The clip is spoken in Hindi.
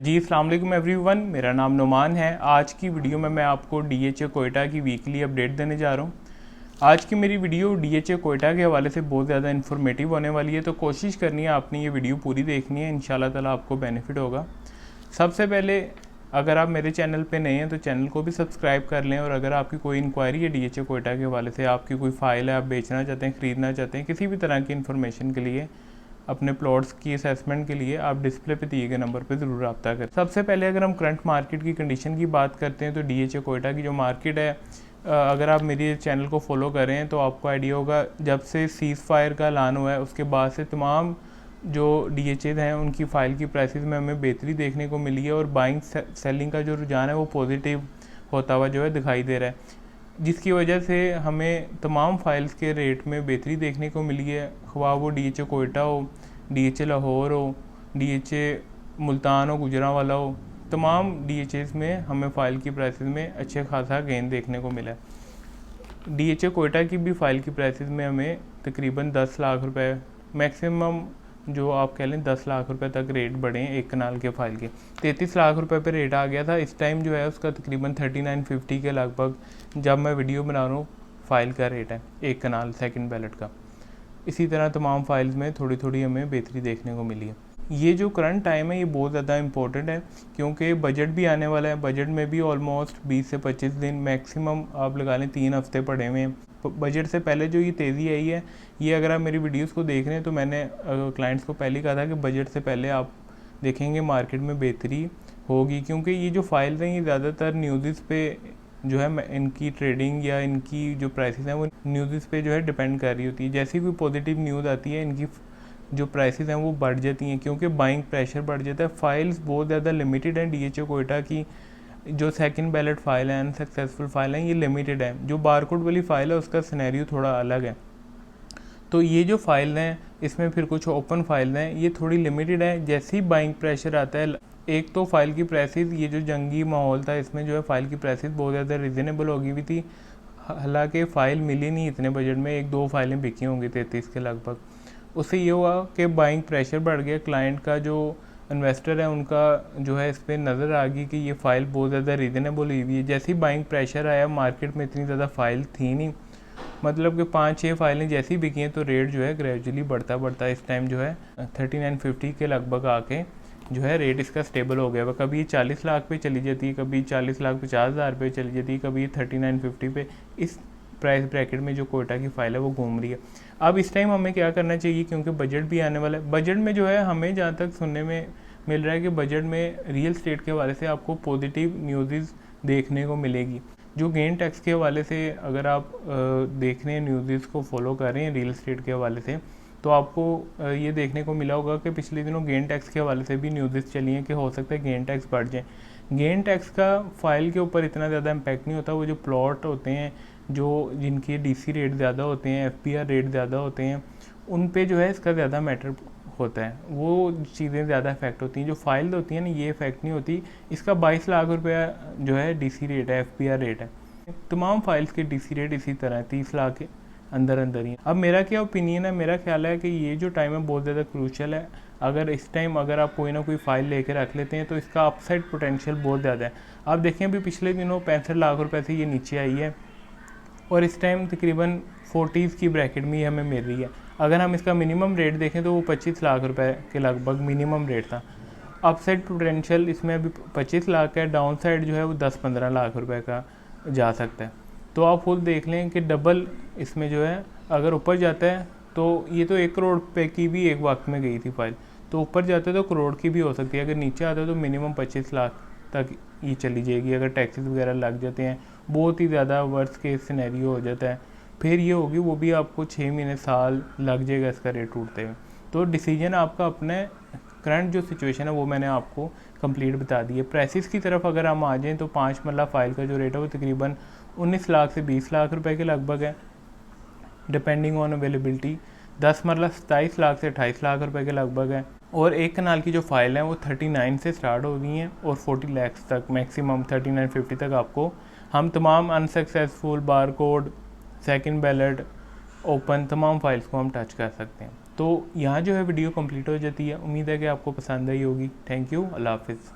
जी अस्सलाम वालेकुम एवरीवन, मेरा नाम नुमान है। आज की वीडियो में मैं आपको डीएचए कोयटा की वीकली अपडेट देने जा रहा हूँ। आज की मेरी वीडियो डीएचए कोयटा के हवाले से बहुत ज़्यादा इन्फॉर्मेटिव होने वाली है, तो कोशिश करनी है आपने ये वीडियो पूरी देखनी है, इंशाल्लाह ताला आपको बेनिफिट होगा। सबसे पहले अगर आप मेरे चैनल पे नए हैं तो चैनल को भी सब्सक्राइब कर लें, और अगर आपकी कोई इंक्वायरी है डीएचए कोयटा के हवाले से, आपकी कोई फ़ाइल है, आप बेचना चाहते हैं, ख़रीदना चाहते हैं, किसी भी तरह की इन्फॉर्मेशन के लिए, अपने प्लॉट्स की असेसमेंट के लिए, आप डिस्प्ले पे दिए गए नंबर पे ज़रूर रब्ता करें। सबसे पहले अगर हम करंट मार्केट की कंडीशन की बात करते हैं तो डीएचए कोयटा की जो मार्केट है, अगर आप मेरी चैनल को फॉलो करें तो आपको आइडिया होगा, जब से सीज़ फायर का ऐलान हुआ है उसके बाद से तमाम जो डीएचए हैं उनकी फ़ाइल की प्राइसेस में हमें बेहतरी देखने को मिली है, और बाइंग सेलिंग का जो रुझान है वो पॉजिटिव होता हुआ जो है दिखाई दे रहा है, जिसकी वजह से हमें तमाम फाइल्स के रेट में बेहतरी देखने को मिली है। ख्वाह वो डीएचए कोयटा हो, डीएचए लाहौर हो, डीएचए मुल्तान हो, गुजरांवाला हो, तमाम डीएचएस में हमें फ़ाइल की प्राइसेस में अच्छे खासा गेन देखने को मिला है। डीएचए कोयटा की भी फ़ाइल की प्राइसेस में हमें तकरीबन 10 लाख रुपए, मैक्सिमम जो आप कह लें 10 लाख रुपए तक रेट बढ़े हैं एक कनाल के फ़ाइल के। 33 लाख रुपए पे रेट आ गया था, इस टाइम जो है उसका तकरीबन 3950 के लगभग जब मैं वीडियो बना रहा हूँ फ़ाइल का रेट है एक कनाल सेकंड बैलेट का। इसी तरह तमाम फाइल्स में थोड़ी थोड़ी हमें बेहतरी देखने को मिली है। ये जो करंट टाइम है ये बहुत ज़्यादा इंपॉर्टेंट है, क्योंकि बजट भी आने वाला है। बजट में भी ऑलमोस्ट 20 से 25 दिन, मैक्सिमम आप लगा लें 3 हफ्ते पड़े हुए हैं। बजट से पहले जो ये तेज़ी आई है, ये अगर आप मेरी वीडियोस को देख रहे हैं तो मैंने क्लाइंट्स को पहले कहा था कि बजट से पहले आप देखेंगे मार्केट में बेहतरी होगी, क्योंकि ये जो फाइल्स हैं ये ज़्यादातर न्यूज़ पे जो है इनकी ट्रेडिंग या इनकी जो प्राइसेस हैं वो न्यूज़ पे जो है डिपेंड कर रही होती है। जैसी कोई पॉजिटिव न्यूज़ आती है इनकी जो प्राइसेस हैं वो बढ़ जाती हैं, क्योंकि बाइंग प्रेशर बढ़ जाता है। फाइल्स बहुत ज़्यादा लिमिटेड हैं डीएचए कोयटा की। जो सेकंड बैलेट फाइल है, अनसक्सेसफुल फाइल है, ये लिमिटेड है। जो बारकोड वाली फाइल है उसका सिनेरियो थोड़ा अलग है। तो ये जो फाइल हैं इसमें फिर कुछ ओपन फाइल हैं, ये थोड़ी लिमिटेड है। जैसे ही बाइंग प्रेशर आता है, एक तो फाइल की प्राइसेस, ये जो जंगी माहौल था इसमें जो है फाइल की प्राइसेस बहुत ज़्यादा रिजनेबल हो गई हुई थी। हालांकि फ़ाइल मिली नहीं इतने बजट में, एक दो फाइलें बिकी होंगी 33 के लगभग। उससे ये हुआ कि बाइंग प्रेशर बढ़ गया, क्लाइंट का जो इन्वेस्टर है उनका जो है इस पर नज़र आ गई कि ये फ़ाइल बहुत ज़्यादा रिजनेबल हुई हुई है। जैसे ही बाइंग प्रेशर आया, मार्केट में इतनी ज़्यादा फ़ाइल थी नहीं, मतलब कि 5-6 फाइलें जैसी बिकी हैं, तो रेट जो है ग्रेजुअली बढ़ता बढ़ता इस टाइम जो है 3950 के लगभग आके जो है रेट इसका स्टेबल हो गया। कभी 40 लाख पे चली जाती है, कभी 40,50,000 पे चली जाती है, कभी 3950 पे। इस प्राइस ब्रैकेट में जो कोयटा की फ़ाइल है वो घूम रही है। अब इस टाइम हमें क्या करना चाहिए, क्योंकि बजट भी आने वाला है। बजट में जो है हमें जहाँ तक सुनने में मिल रहा है कि बजट में रियल स्टेट के हवाले से आपको पॉजिटिव न्यूज़ देखने को मिलेगी। जो गेन टैक्स के हवाले से अगर आप देख रहे हैं, न्यूज़ को फॉलो कर रहे हैं रियल स्टेट के हवाले से, तो आपको ये देखने को मिला होगा कि पिछले दिनों गेन टैक्स के हवाले से भी न्यूज़ चली हैं कि हो सकता है गेन टैक्स बढ़ जाए। गेन टैक्स का फ़ाइल के ऊपर इतना ज़्यादा इम्पैक्ट नहीं होता। वो जो प्लॉट होते हैं, जो जिनके डीसी रेट ज़्यादा होते हैं, एफपीआर रेट ज़्यादा होते हैं, उन पे जो है इसका ज़्यादा मैटर होता है, वो चीज़ें ज़्यादा इफेक्ट होती हैं। जो फाइल होती हैं ना, ये इफेक्ट नहीं होती। इसका 22 लाख रुपया जो है डीसी रेट है, एफपीआर रेट है। तमाम फाइल्स के डीसी रेट इसी तरह है, 30 लाख के अंदर अंदर ही। अब मेरा क्या ओपिनियन है, मेरा ख्याल है कि ये जो टाइम है बहुत ज़्यादा क्रूशल है। अगर इस टाइम अगर आप कोई ना कोई फ़ाइल लेके रख लेते हैं तो इसका अपसाइड पोटेंशियल बहुत ज़्यादा है। आप देखें अभी पिछले दिनों 65 लाख रुपए से ये नीचे आई है, और इस टाइम तकरीबन 40s की ब्रैकेट में ही हमें मिल रही है। अगर हम इसका मिनिमम रेट देखें तो वो 25 लाख रुपए के लगभग मिनिमम रेट था। अपसाइड पोटेंशियल इसमें अभी 25 लाख का है, डाउन साइड जो है वो 10-15 लाख रुपए का जा सकता है। तो आप खुद देख लें कि डबल इसमें जो है अगर ऊपर जाता है तो ये तो 1 करोड़ पे की भी एक वक्त में गई थी फाइल, तो ऊपर जाता है तो करोड़ की भी हो सकती है। अगर नीचे आता है तो मिनिमम 25 लाख तक ये चली जाएगी। अगर टैक्सेस वगैरह लग जाते हैं, बहुत ही ज़्यादा वर्स्ट केस सिनेरियो हो जाता है, फिर ये होगी, वो भी आपको 6 महीने साल लग जाएगा इसका रेट टूटते हुए। तो डिसीजन आपका अपने करंट जो सिचुएशन है वो मैंने आपको कंप्लीट बता दी है। प्राइसेस की तरफ अगर हम आ जाएँ तो 5 मरला फाइल का जो रेट है वो तकरीबन 19 लाख से 20 लाख रुपए के लगभग है, डिपेंडिंग ऑन अवेलेबिलिटी। 10 मरला 27 लाख से 28 लाख रुपए के लगभग है, और एक कनाल की जो फाइल है वो 39 से स्टार्ट हो गई हैं और 40 लाख तक, मैक्सिमम 3950 तक आपको हम तमाम unsuccessful, barcode, second ballot, open, तमाम फाइल्स को हम टच कर सकते हैं। तो यहाँ जो है वीडियो कंप्लीट हो जाती है। उम्मीद है कि आपको पसंद आई होगी। थैंक यू, अल्लाह हाफिज़।